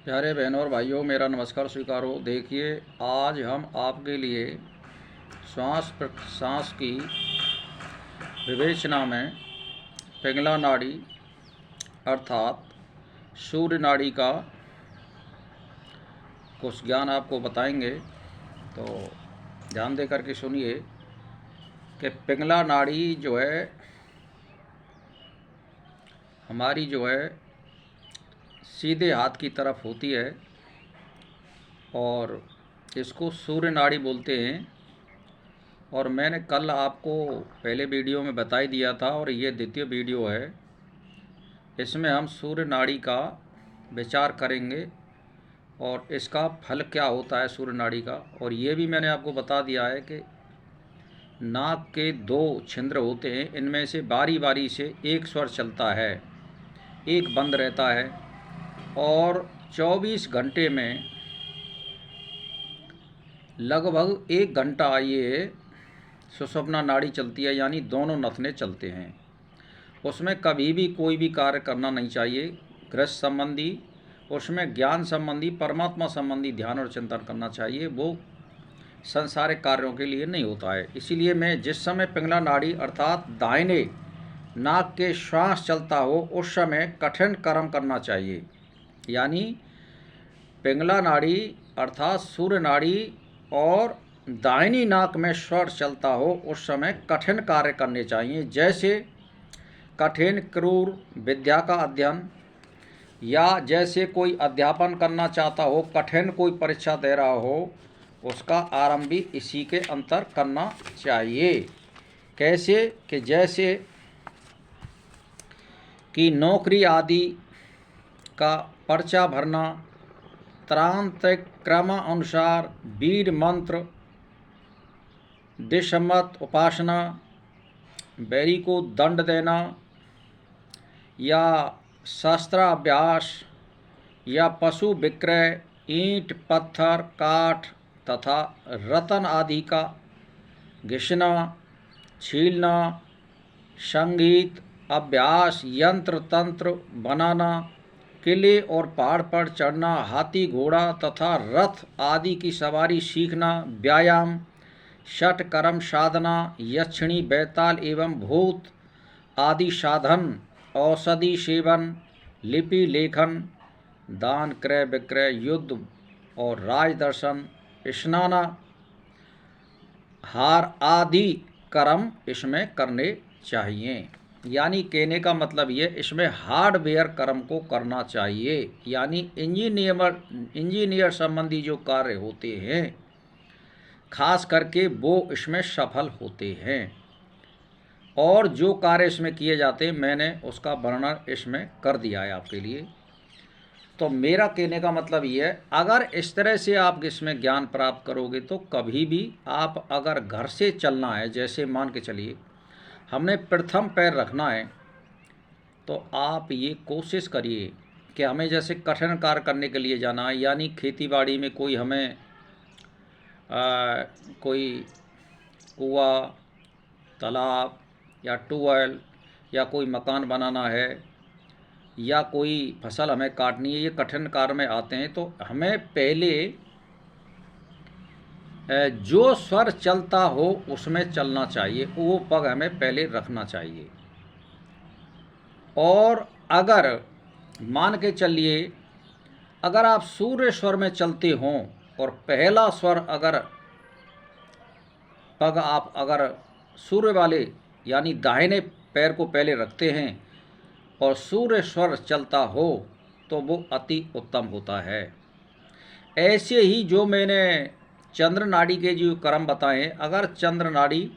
प्यारे बहनों और भाइयों, मेरा नमस्कार स्वीकारो। देखिए, आज हम आपके लिए सांस की विवेचना में पिंगला नाड़ी अर्थात सूर्य नाड़ी का कुछ ज्ञान आपको बताएंगे। तो ध्यान दे करके सुनिए कि पिंगला नाड़ी जो है हमारी सीधे हाथ की तरफ होती है और इसको सूर्य नाड़ी बोलते हैं। और मैंने कल आपको पहले वीडियो में बता ही दिया था और ये द्वितीय वीडियो है। इसमें हम सूर्य नाड़ी का विचार करेंगे और इसका फल क्या होता है सूर्य नाड़ी का। और ये भी मैंने आपको बता दिया है कि नाक के 2 छिद्र होते हैं, इनमें से बारी बारी से एक स्वर चलता है, एक बंद रहता है। और 24 घंटे में लगभग 1 घंटा ये सुषुम्ना नाड़ी चलती है, यानी दोनों नथने चलते हैं। उसमें कभी भी कोई भी कार्य करना नहीं चाहिए गृहस्थ संबंधी, उसमें ज्ञान संबंधी, परमात्मा संबंधी ध्यान और चिंतन करना चाहिए। वो संसारिक कार्यों के लिए नहीं होता है। इसीलिए मैं जिस समय पिंगला नाड़ी अर्थात दाहिने नाक के श्वास चलता हो उस समय कठिन कर्म करना चाहिए। यानी पिंगला नाड़ी अर्थात सूर्य नाड़ी और दाहिनी नाक में स्वर चलता हो उस समय कठिन कार्य करने चाहिए, जैसे कठिन क्रूर विद्या का अध्ययन, या जैसे कोई अध्यापन करना चाहता हो, कठिन कोई परीक्षा दे रहा हो, उसका आरंभ भी इसी के अंतर करना चाहिए। कैसे कि जैसे कि नौकरी आदि का पर्चा भरना, तांत्रिक क्रमानुसार वीर मंत्र, दिशमत उपासना, बैरी को दंड देना, या शस्त्राभ्यास, या पशु विक्रय, ईंट पत्थर काठ तथा रतन आदि का घिसना, छीलना, संगीत अभ्यास, यंत्र तंत्र बनाना, किले और पहाड़ पर चढ़ना, हाथी घोड़ा तथा रथ आदि की सवारी सीखना, व्यायाम, षट कर्म साधना, यक्षिणी बैताल एवं भूत आदि साधन, औषधि सेवन, लिपि लेखन, दान क्रय विक्रय, युद्ध और राजदर्शन, स्नान, हार आदि कर्म इसमें करने चाहिए। यानी कहने का मतलब ये, इसमें हार्डवेयर कर्म को करना चाहिए। यानी इंजीनियर संबंधी जो कार्य होते हैं खास करके वो इसमें सफल होते हैं। और जो कार्य इसमें किए जाते हैं मैंने उसका वर्णन इसमें कर दिया है आपके लिए। तो मेरा कहने का मतलब ये है, अगर इस तरह से आप इसमें ज्ञान प्राप्त करोगे तो कभी भी आप अगर घर से चलना है, जैसे मान के चलिए हमने प्रथम पैर रखना है, तो आप ये कोशिश करिए कि हमें जैसे कठिन कार्य करने के लिए जाना है, यानी खेतीबाड़ी में कोई हमें कोई कुआं, तालाब या ट्यूबवेल या कोई मकान बनाना है, या कोई फसल हमें काटनी है, ये कठिन कार्य में आते हैं। तो हमें पहले जो स्वर चलता हो उसमें चलना चाहिए, वो पग हमें पहले रखना चाहिए। और अगर मान के चलिए अगर आप सूर्य स्वर में चलते हों और पहला स्वर अगर पग आप अगर सूर्य वाले यानी दाहिने पैर को पहले रखते हैं और सूर्य स्वर चलता हो तो वो अति उत्तम होता है। ऐसे ही जो मैंने चंद्र नाड़ी के जो कर्म बताएं, अगर चंद्र नाड़ी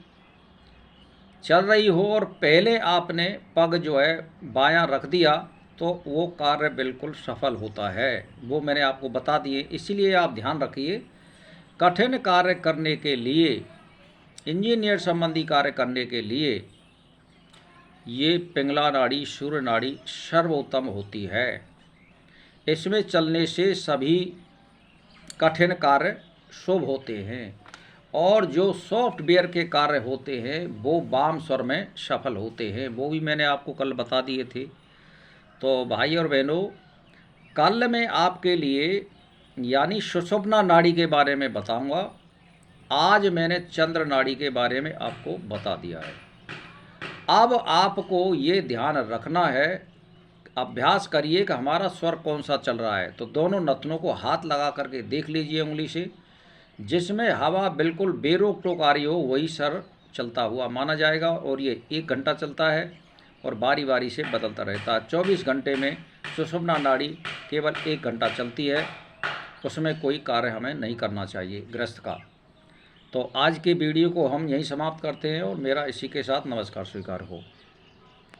चल रही हो और पहले आपने पग जो है बायां रख दिया तो वो कार्य बिल्कुल सफल होता है। वो मैंने आपको बता दिए, इसीलिए आप ध्यान रखिए कठिन कार्य करने के लिए, इंजीनियर संबंधी कार्य करने के लिए ये पिंगला नाड़ी सूर्य नाड़ी सर्वोत्तम होती है। इसमें चलने से सभी कठिन कार्य शुभ होते हैं और जो सॉफ्टवेयर के कार्य होते हैं वो वाम स्वर में सफल होते हैं। वो भी मैंने आपको कल बता दिए थे। तो भाई और बहनों, कल मैं आपके लिए यानी सुषुम्ना नाड़ी के बारे में बताऊंगा। आज मैंने चंद्र नाड़ी के बारे में आपको बता दिया है। अब आपको ये ध्यान रखना है, अभ्यास करिए कि हमारा स्वर कौन सा चल रहा है। तो दोनों नथनों को हाथ लगा करके देख लीजिए उंगली से, जिसमें हवा बिल्कुल बेरोक टोक आ रही हो वही स्वर चलता हुआ माना जाएगा। और ये 1 घंटा चलता है और बारी बारी से बदलता रहता है। 24 घंटे में सुषुम्ना नाड़ी केवल 1 घंटा चलती है, उसमें कोई कार्य हमें नहीं करना चाहिए गृहस्थ का। तो आज के वीडियो को हम यहीं समाप्त करते हैं और मेरा इसी के साथ नमस्कार स्वीकार हो।